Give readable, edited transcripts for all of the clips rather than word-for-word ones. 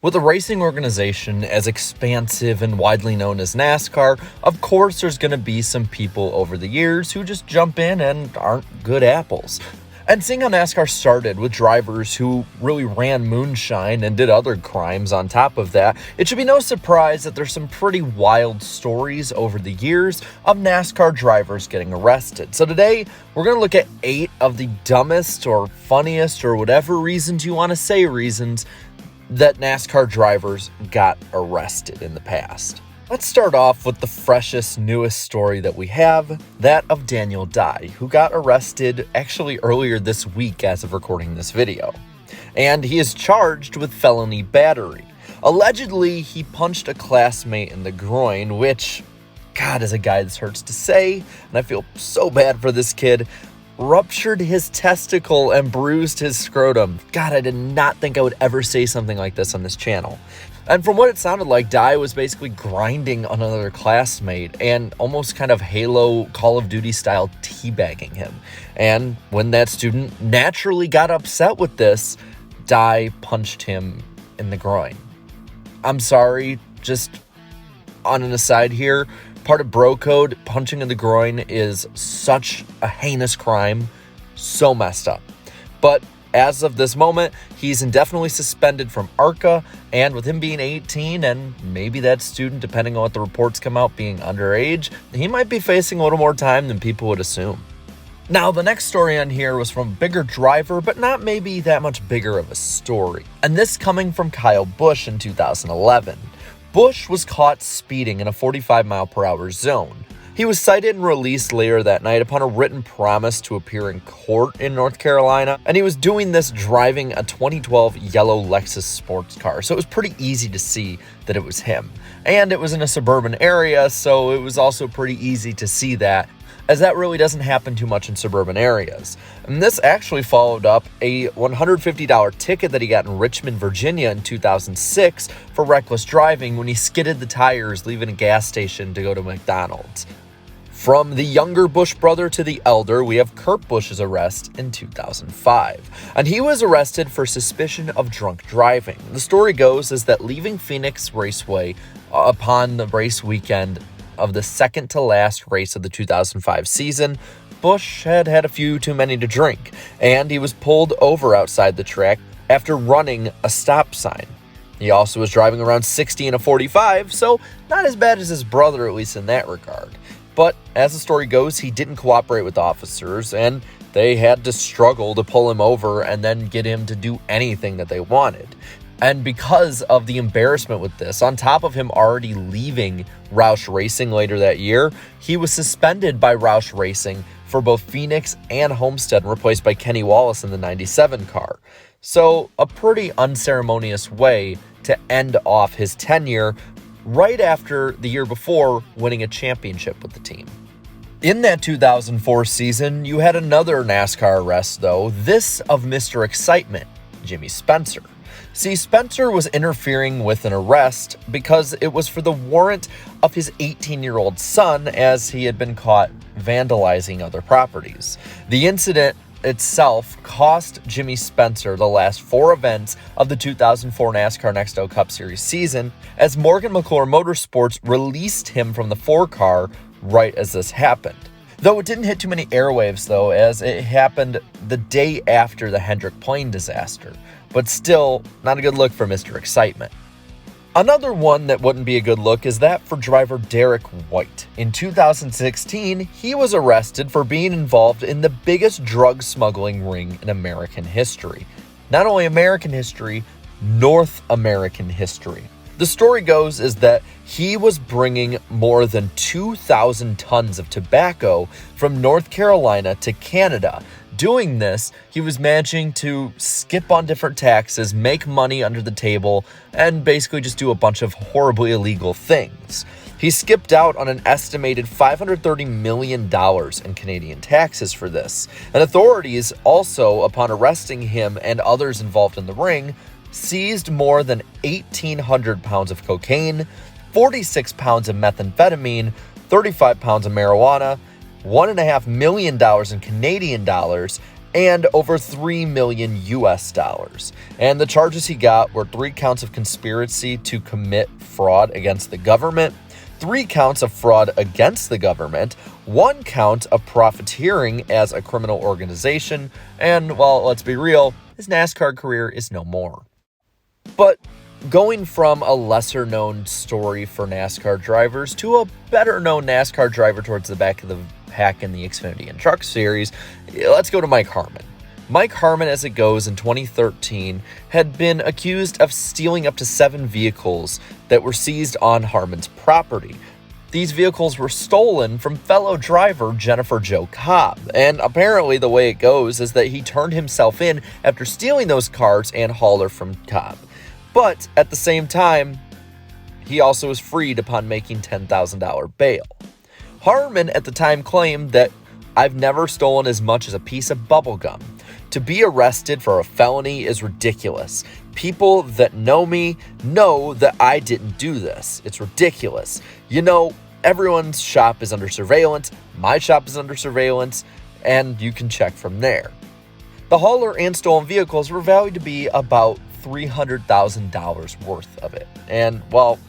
With a racing organization as expansive and widely known as NASCAR, of course there's going to be some people over the years who just jump in and aren't good apples. And seeing how NASCAR started with drivers who really ran moonshine and did other crimes on top of that, it should be no surprise that there's some pretty wild stories over the years of NASCAR drivers getting arrested. So today, we're going to look at 8 of the dumbest or funniest or whatever reasons you want to say reasons that NASCAR drivers got arrested in the past. Let's start off with the freshest, newest story that we have, that of Daniel Dye, who got arrested actually earlier this week as of recording this video. And he is charged with felony battery. Allegedly, he punched a classmate in the groin, which, God, as a guy, this hurts to say, and I feel so bad for this kid, ruptured his testicle and bruised his scrotum. God, I did not think I would ever say something like this on this channel. And from what it sounded like, Dye was basically grinding on another classmate and almost kind of Halo Call of Duty style teabagging him. And when that student naturally got upset with this, Dye punched him in the groin. I'm sorry, just on an aside here, part of bro code, punching in the groin is such a heinous crime, so messed up. But as of this moment, he's indefinitely suspended from ARCA, and with him being 18 and maybe that student, depending on what the reports come out, being underage, he might be facing a little more time than people would assume. Now, the next story on here was from a bigger driver, but not maybe that much bigger of a story. And this coming from Kyle Busch in 2011. Busch was caught speeding in a 45-mile-per-hour zone. He was cited and released later that night upon a written promise to appear in court in North Carolina, and he was doing this driving a 2012 yellow Lexus sports car, so it was pretty easy to see that it was him. And it was in a suburban area, so it was also pretty easy to see that, as that really doesn't happen too much in suburban areas. And this actually followed up a $150 ticket that he got in Richmond, Virginia in 2006 for reckless driving when he skidded the tires leaving a gas station to go to McDonald's. From the younger Busch brother to the elder, we have Kurt Busch's arrest in 2005. And he was arrested for suspicion of drunk driving. The story goes is that leaving Phoenix Raceway upon the race weekend of the second to last race of the 2005 season, Busch had had a few too many to drink, and he was pulled over outside the track after running a stop sign. He also was driving around 60 in a 45, so not as bad as his brother, at least in that regard. But as the story goes, he didn't cooperate with officers, and they had to struggle to pull him over and then get him to do anything that they wanted. And because of the embarrassment with this, on top of him already leaving Roush Racing later that year, he was suspended by Roush Racing for both Phoenix and Homestead and replaced by Kenny Wallace in the 97 car. So a pretty unceremonious way to end off his tenure right after the year before winning a championship with the team. In that 2004 season, you had another NASCAR arrest though, this of Mr. Excitement, Jimmy Spencer. See, Spencer was interfering with an arrest because it was for the warrant of his 18-year-old son, as he had been caught vandalizing other properties. The incident itself cost Jimmy Spencer the last 4 events of the 2004 NASCAR Next Cup Series season, as Morgan McClure Motorsports released him from the 4-car right as this happened. Though it didn't hit too many airwaves, though, as it happened the day after the Hendrick Plain disaster. But still, not a good look for Mr. Excitement. Another one that wouldn't be a good look is that for driver Derek White. In 2016, he was arrested for being involved in the biggest drug smuggling ring in American history. Not only American history, North American history. The story goes is that he was bringing more than 2,000 tons of tobacco from North Carolina to Canada. Doing this, he was managing to skip on different taxes, make money under the table, and basically just do a bunch of horribly illegal things. He skipped out on an estimated $530 million in Canadian taxes for this. And authorities also, upon arresting him and others involved in the ring, seized more than 1,800 pounds of cocaine, 46 pounds of methamphetamine, 35 pounds of marijuana, $1.5 million in Canadian dollars, and over $3 million US. And the charges he got were 3 counts of conspiracy to commit fraud against the government, 3 counts of fraud against the government, 1 count of profiteering as a criminal organization, and, well, let's be real, his NASCAR career is no more. But going from a lesser-known story for NASCAR drivers to a better-known NASCAR driver towards the back of the pack in the Xfinity and Truck Series, let's go to Mike Harmon. Mike Harmon, as it goes, in 2013, had been accused of stealing up to 7 vehicles that were seized on Harmon's property. These vehicles were stolen from fellow driver Jennifer Jo Cobb, and apparently the way it goes is that he turned himself in after stealing those cars and hauled her from Cobb. But at the same time, he also was freed upon making $10,000 bail. Harmon at the time claimed that I've never stolen as much as a piece of bubble gum. To be arrested for a felony is ridiculous. People that know me know that I didn't do this. It's ridiculous. You know, everyone's shop is under surveillance. My shop is under surveillance, and you can check from there. The hauler and stolen vehicles were valued to be about $300,000 worth of it. And, well,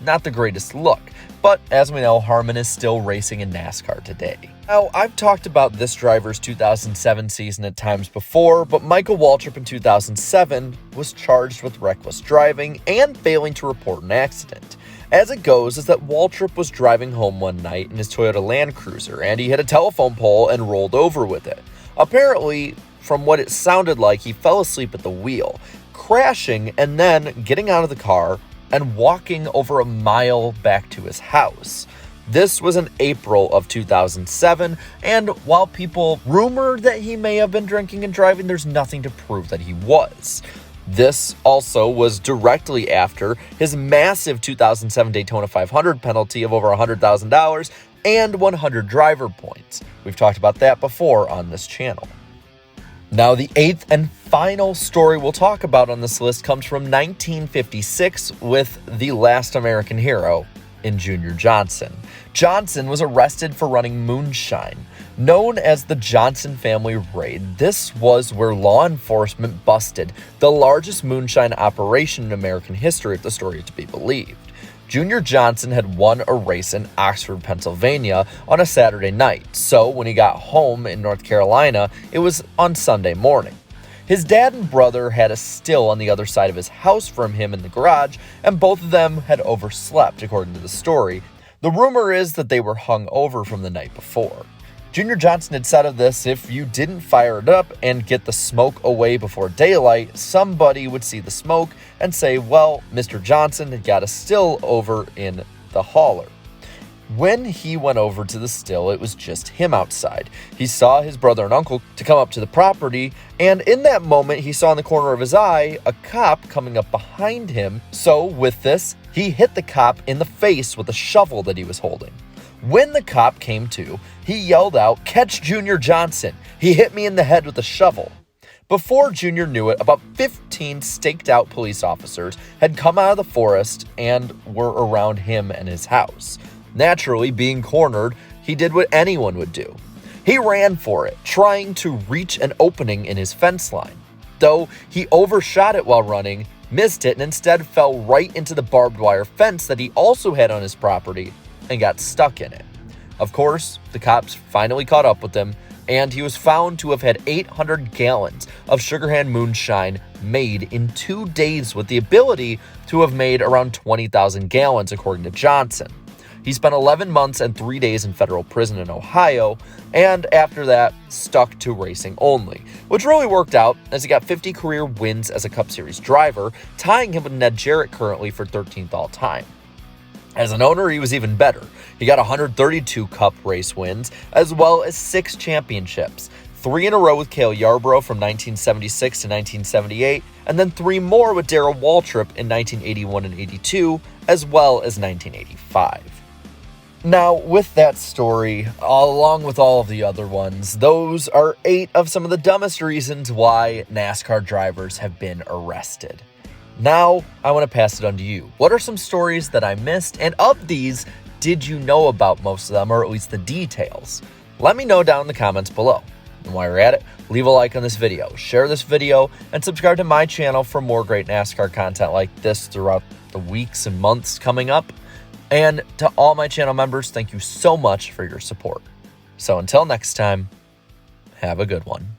not the greatest look. But as we know, Harmon is still racing in NASCAR today. Now, I've talked about this driver's 2007 season at times before, but Michael Waltrip in 2007 was charged with reckless driving and failing to report an accident. As it goes is that Waltrip was driving home one night in his Toyota Land Cruiser, and he hit a telephone pole and rolled over with it. Apparently, from what it sounded like, he fell asleep at the wheel, crashing and then getting out of the car and walking over a mile back to his house. This was in April of 2007, and while people rumored that he may have been drinking and driving, there's nothing to prove that he was. This also was directly after his massive 2007 Daytona 500 penalty of over $100,000 and 100 driver points. We've talked about that before on this channel. Now, the 8th and final story we'll talk about on this list comes from 1956 with the last American hero in Junior Johnson. Johnson was arrested for running moonshine. Known as the Johnson Family Raid, this was where law enforcement busted the largest moonshine operation in American history, if the story is to be believed. Junior Johnson had won a race in Oxford, Pennsylvania on a Saturday night, so when he got home in North Carolina, it was on Sunday morning. His dad and brother had a still on the other side of his house from him in the garage, and both of them had overslept, according to the story. The rumor is that they were hung over from the night before. Junior Johnson had said of this, if you didn't fire it up and get the smoke away before daylight, somebody would see the smoke and say, well, Mr. Johnson had got a still over in the hauler. When he went over to the still, it was just him outside. He saw his brother and uncle to come up to the property, and in that moment, he saw in the corner of his eye a cop coming up behind him. So with this, he hit the cop in the face with a shovel that he was holding. When the cop came to, he yelled out, "Catch Junior Johnson. He hit me in the head with a shovel." Before Junior knew it, about 15 staked out police officers had come out of the forest and were around him and his house. Naturally, being cornered, he did what anyone would do. He ran for it, trying to reach an opening in his fence line. Though he overshot it while running, missed it, and instead fell right into the barbed wire fence that he also had on his property and got stuck in it. Of course, the cops finally caught up with him, and he was found to have had 800 gallons of Sugar Hand moonshine made in 2 days, with the ability to have made around 20,000 gallons, according to Johnson. He spent 11 months and 3 days in federal prison in Ohio, and after that, stuck to racing only, which really worked out as he got 50 career wins as a Cup Series driver, tying him with Ned Jarrett currently for 13th all time. As an owner, he was even better. He got 132 Cup race wins, as well as 6 championships, 3 in a row with Cale Yarborough from 1976 to 1978, and then 3 more with Darrell Waltrip in 1981 and 82, as well as 1985. Now, with that story, along with all of the other ones, those are 8 of some of the dumbest reasons why NASCAR drivers have been arrested. Now, I want to pass it on to you. What are some stories that I missed? And of these, did you know about most of them, or at least the details? Let me know down in the comments below. And while you're at it, leave a like on this video, share this video, and subscribe to my channel for more great NASCAR content like this throughout the weeks and months coming up. And to all my channel members, thank you so much for your support. So until next time, have a good one.